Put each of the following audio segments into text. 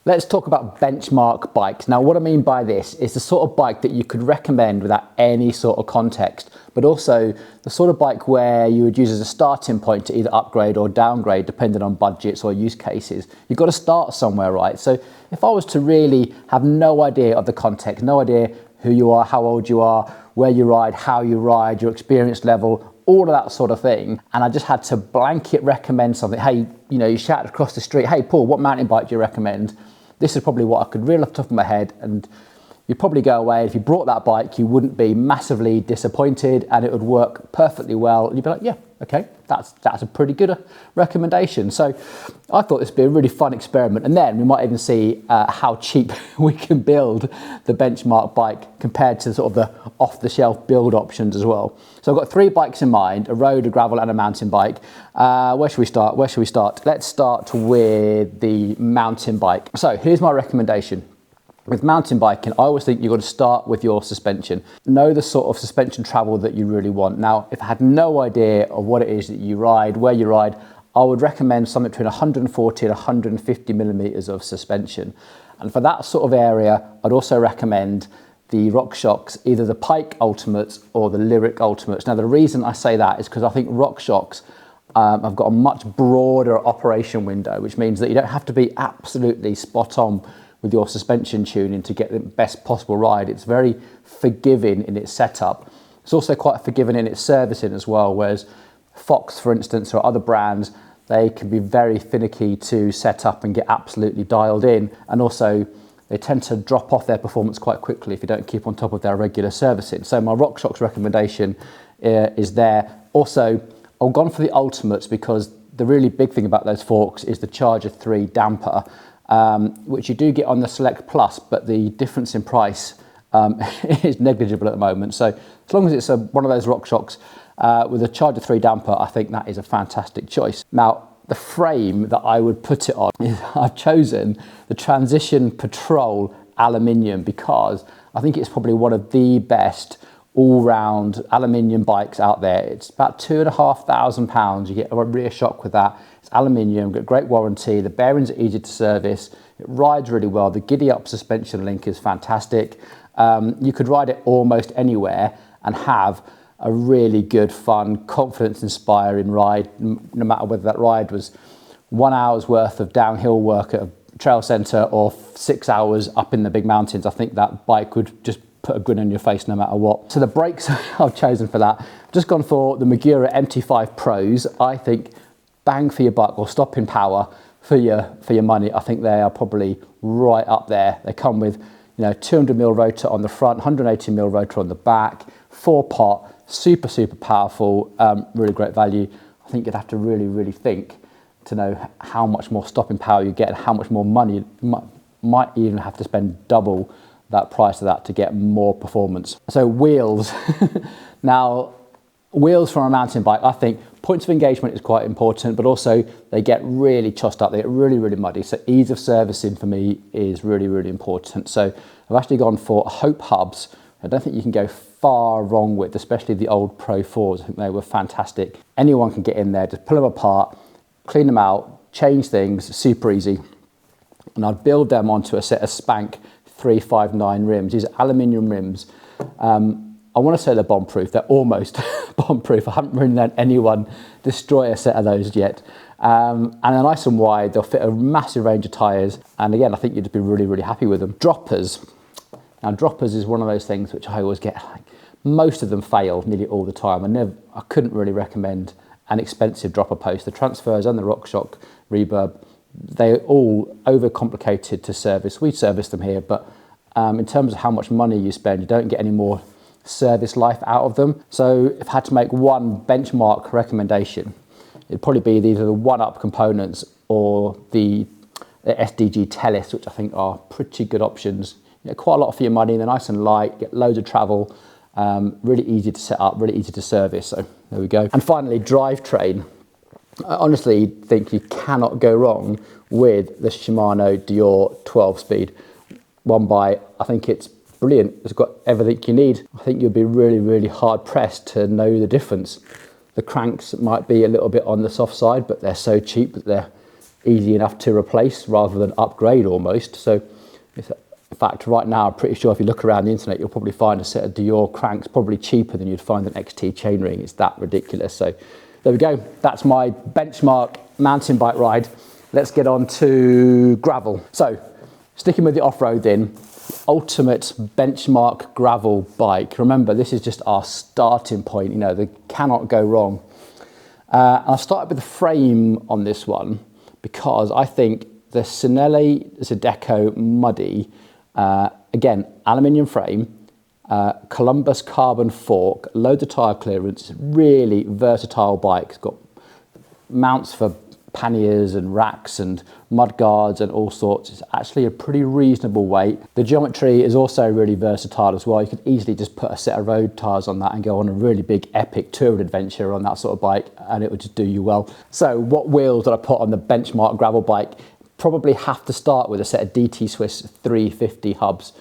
Let's talk about benchmark bikes. Now, what I mean by this is the sort of bike that you could recommend without any sort of context, but also the sort of bike where you would use as a starting point to either upgrade or downgrade depending on budgets or use cases. You've got to start somewhere, right? So if I was to really have no idea of the context, no idea who you are, how old you are, where you ride, how you ride, your experience level, all of that sort of thing, and I just had to blanket recommend something, hey, you shout across the street, hey Paul, what mountain bike do you recommend? This is probably what I could reel off the top of my head, and you'd probably go away. If you brought that bike, you wouldn't be massively disappointed and it would work perfectly well. And you'd be like, yeah, okay, that's a pretty good recommendation. So I thought this would be a really fun experiment. And then we might even see how cheap we can build the benchmark bike compared to sort of the off-the-shelf build options as well. So I've got 3 bikes in mind, a road, a gravel and a mountain bike. Where should we start? Let's start with the mountain bike. So here's my recommendation. With mountain biking, I always think you've got to start with your suspension. Know the sort of suspension travel that you really want. Now, if I had no idea of what it is that you ride, where you ride, I would recommend something between 140 and 150 millimeters of suspension. And for that sort of area, I'd also recommend the RockShox, either the Pike Ultimates or the Lyric Ultimates. Now, the reason I say that is because I think RockShox have got a much broader operation window, which means that you don't have to be absolutely spot on with your suspension tuning to get the best possible ride. It's very forgiving in its setup. It's also quite forgiving in its servicing as well, whereas Fox, for instance, or other brands, they can be very finicky to set up and get absolutely dialed in. And also, they tend to drop off their performance quite quickly if you don't keep on top of their regular servicing. So my RockShox recommendation is there. Also, I've gone for the Ultimates because the really big thing about those forks is the Charger 3 damper, which you do get on the Select Plus, but the difference in price is negligible at the moment. So as long as it's one of those RockShox with a Charger 3 damper, I think that is a fantastic choice. Now, the frame that I would put it on is I've chosen the Transition Patrol aluminium because I think it's probably one of the best all-round aluminium bikes out there. It's about £2,500. You get a rear shock with that. It's aluminium, got great warranty. The bearings are easy to service. It rides really well. The giddy up suspension link is fantastic. You could ride it almost anywhere and have a really good, fun, confidence-inspiring ride, no matter whether that ride was 1 hour's worth of downhill work at a trail centre or 6 hours up in the big mountains. I think that bike would just put a grin on your face no matter what. So the brakes I've chosen for that, just gone for the Magura MT5 Pros. I think bang for your buck, or stopping power for your money. I think they are probably right up there. They come with 200mm rotor on the front, 180mm rotor on the back, 4-pot, super powerful, really great value. I think you'd have to really think to know how much more stopping power you get and how much more money. You might even have to spend double that price of that to get more performance. So wheels. Now, wheels for a mountain bike, I think points of engagement is quite important, but also they get really tossed up, they get really muddy. So ease of servicing for me is really important. So I've actually gone for Hope hubs. I don't think you can go far wrong with, especially the old Pro 4s. I think they were fantastic. Anyone can get in there, just pull them apart, clean them out, change things, super easy. And I'd build them onto a set of Spank 359 rims. These are aluminium rims. I want to say they're bomb-proof. They're almost bomb-proof. I haven't really known anyone destroy a set of those yet. And they're nice and wide. They'll fit a massive range of tyres. And again, I think you'd be really happy with them. Droppers. Now, droppers is one of those things which I always get. Most of them fail nearly all the time. I couldn't really recommend an expensive dropper post. The Transfers and the RockShox Reverb, they're all overcomplicated to service. We service them here, but in terms of how much money you spend, you don't get any more service life out of them. So if I had to make one benchmark recommendation, it'd probably be either the one-up components or the SDG Telis, which I think are pretty good options. Quite a lot for your money. They're nice and light, get loads of travel, really easy to set up, really easy to service. So there we go. And finally, drivetrain. I honestly think you cannot go wrong with the Shimano Dior 12-speed. I think it's brilliant. It's got everything you need. I think you'll be really hard pressed to know the difference. The cranks might be a little bit on the soft side, but they're so cheap that they're easy enough to replace rather than upgrade almost. So in fact, right now, I'm pretty sure if you look around the internet, you'll probably find a set of Dior cranks probably cheaper than you'd find an XT chainring. It's that ridiculous. So there we go. That's my benchmark mountain bike ride. Let's get on to gravel. So sticking with the off-road then, ultimate benchmark gravel bike. Remember, this is just our starting point. You know, they cannot go wrong. I'll start with the frame on this one because I think the Sinelli Zydeco Muddy, again, aluminium frame, Columbus carbon fork, loads of tyre clearance, really versatile bike. It's got mounts for panniers and racks and mud guards and all sorts. It's actually a pretty reasonable weight. The geometry is also really versatile as well. You could easily just put a set of road tyres on that and go on a really big epic touring adventure on that sort of bike and it would just do you well. So what wheels did I put on the benchmark gravel bike? Probably have to start with a set of DT Swiss 350 hubs.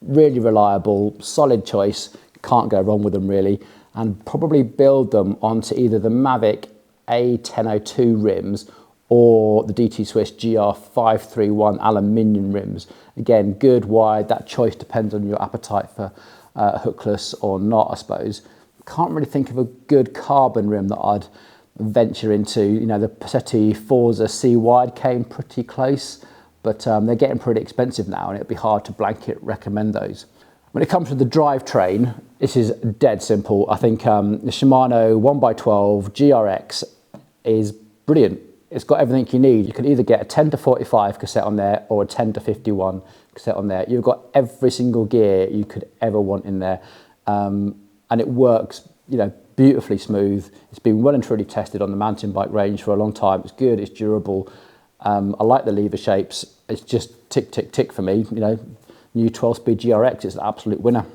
Really reliable, solid choice, can't go wrong with them really, and probably build them onto either the Mavic A1002 rims or the DT Swiss GR531 aluminium rims. Again, good, wide, that choice depends on your appetite for hookless or not, I suppose. Can't really think of a good carbon rim that I'd venture into. You know, the Passetti Forza C Wide came pretty close, but they're getting pretty expensive now and it'd be hard to blanket recommend those. When it comes to the drivetrain, this is dead simple. I think the Shimano 1x12 GRX is brilliant. It's got everything you need. You can either get a 10 to 45 cassette on there or a 10 to 51 cassette on there. You've got every single gear you could ever want in there. And it works, you know, beautifully smooth. It's been well and truly tested on the mountain bike range for a long time. It's good, it's durable. I like the lever shapes. It's just tick, tick, tick for me. You know, new 12-speed GRX is an absolute winner.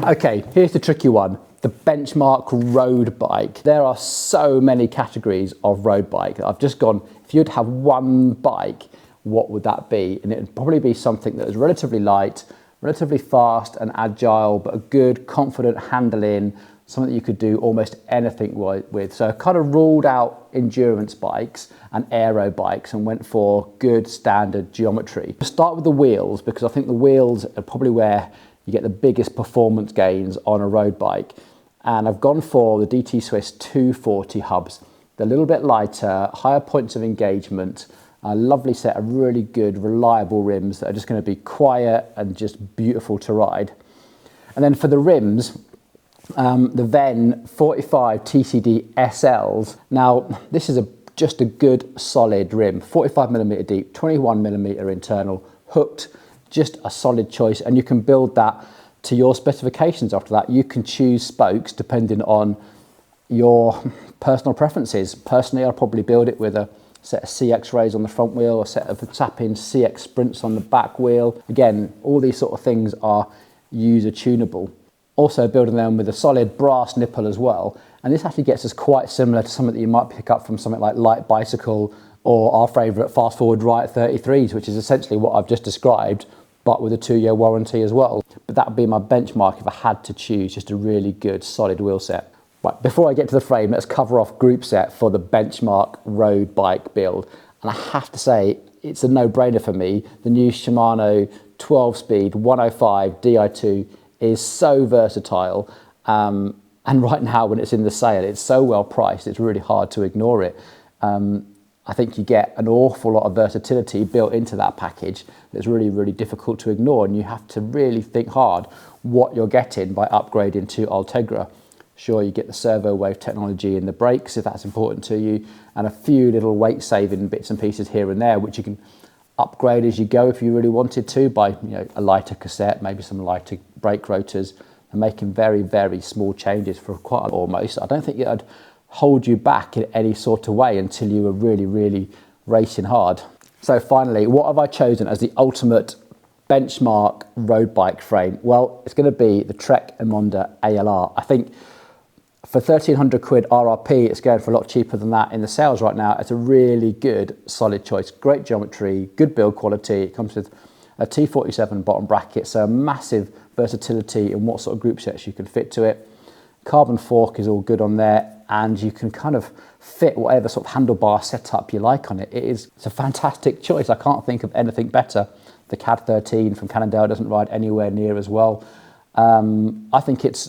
Okay, here's the tricky one. The benchmark road bike. There are so many categories of road bike. I've just gone, if you'd have one bike, what would that be? And it would probably be something that is relatively light, relatively fast and agile, but a good, confident handling, something that you could do almost anything with. So I kind of ruled out endurance bikes and aero bikes and went for good standard geometry. I'll start with the wheels because I think the wheels are probably where you get the biggest performance gains on a road bike. And I've gone for the DT Swiss 240 hubs. They're a little bit lighter, higher points of engagement, a lovely set of really good, reliable rims that are just going to be quiet and just beautiful to ride. And then for the rims, the Ven 45 TCD SLs. Now, this is just a good solid rim, 45mm deep, 21mm internal, hooked, just a solid choice. And you can build that to your specifications after that. You can choose spokes depending on your personal preferences. Personally, I'll probably build it with a set of CX rays on the front wheel, a set of Sapin CX Sprints on the back wheel. Again, all these sort of things are user tunable. Also building them with a solid brass nipple as well. And this actually gets us quite similar to something that you might pick up from something like Light Bicycle or our favourite Fast Forward Riot 33s, which is essentially what I've just described, but with a 2-year warranty as well. But that would be my benchmark if I had to choose just a really good solid wheel set. Right, before I get to the frame, let's cover off group set for the benchmark road bike build. And I have to say, it's a no-brainer for me. The new Shimano 12-speed 105 Di2 is so versatile. And right now when it's in the sale, it's so well priced, it's really hard to ignore it. I think you get an awful lot of versatility built into that package that's really, really difficult to ignore. And you have to really think hard what you're getting by upgrading to Ultegra. Sure, you get the servo wave technology in the brakes if that's important to you, and a few little weight saving bits and pieces here and there, which you can upgrade as you go if you really wanted to by, you know, a lighter cassette, maybe some lighter brake rotors, and making very, very small changes for quite almost. I don't think it'd hold you back in any sort of way until you were really, really racing hard. So finally, what have I chosen as the ultimate benchmark road bike frame? Well, it's going to be the Trek Emonda ALR. I think for 1,300 quid RRP, it's going for a lot cheaper than that in the sales right now. It's a really good, solid choice. Great geometry, good build quality. It comes with a T47 bottom bracket, so a massive versatility in what sort of group sets you can fit to it. Carbon fork is all good on there. and you can kind of fit whatever sort of handlebar setup you like on it. It's a fantastic choice. I can't think of anything better. The CAD 13 from Cannondale doesn't ride anywhere near as well. I think it's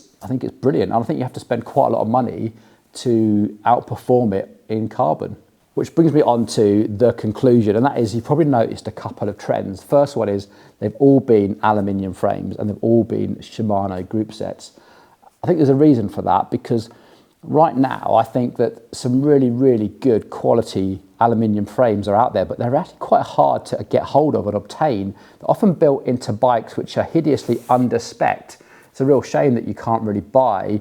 brilliant. I think you have to spend quite a lot of money to outperform it in carbon. Which brings me on to the conclusion, and that is, you've probably noticed a couple of trends. First one is they've all been aluminium frames and they've all been Shimano group sets. I think there's a reason for that, because right now I think that some really, really good quality aluminium frames are out there, but they're actually quite hard to get hold of and obtain. They're often built into bikes which are hideously under-spec'd. It's a real shame that you can't really buy,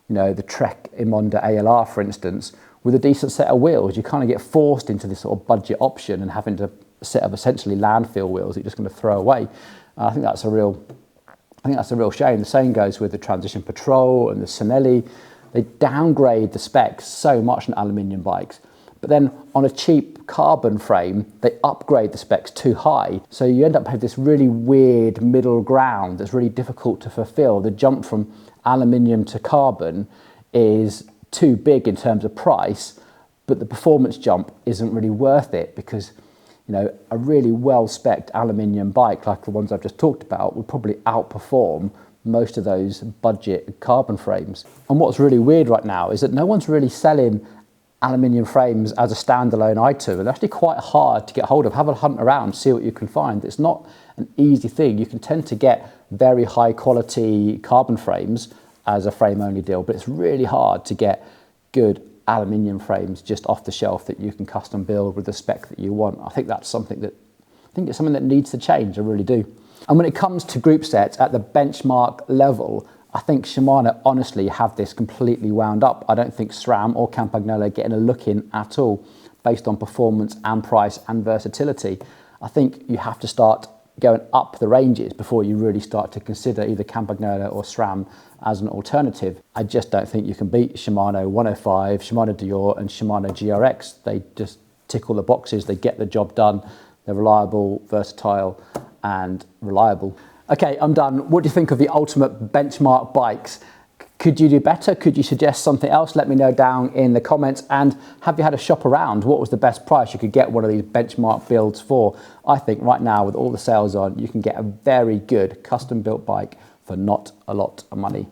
the Trek Imonda ALR, for instance, with a decent set of wheels. You kind of get forced into this sort of budget option and having to set up essentially landfill wheels that you're just going to throw away. I think that's a real shame. The same goes with the Transition Patrol and the Sonelli. They downgrade the specs so much on aluminium bikes, but then on a cheap carbon frame, they upgrade the specs too high. So you end up having this really weird middle ground that's really difficult to fulfill. The jump from aluminium to carbon is too big in terms of price, but the performance jump isn't really worth it, because a really well-spec'd aluminium bike like the ones I've just talked about would probably outperform most of those budget carbon frames. And what's really weird right now is that no one's really selling aluminium frames as a standalone item. They're actually quite hard to get hold of. Have a hunt around, see what you can find. It's not an easy thing. You can tend to get very high quality carbon frames as a frame only deal, but it's really hard to get good aluminium frames just off the shelf that you can custom build with the spec that you want. I think it's something that needs to change. I really do. And when it comes to group sets at the benchmark level, I think Shimano honestly have this completely wound up. I don't think SRAM or Campagnolo are getting a look in at all based on performance and price and versatility. I think you have to start going up the ranges before you really start to consider either Campagnolo or SRAM as an alternative. I just don't think you can beat Shimano 105, Shimano Dior and Shimano GRX. They just tick all the boxes, they get the job done, they're reliable, versatile and reliable. Okay, I'm done. What do you think of the ultimate benchmark bikes? Could you do better? Could you suggest something else? Let me know down in the comments. And have you had a shop around? What was the best price you could get one of these benchmark builds for? I think right now, with all the sales on, you can get a very good custom built bike for not a lot of money.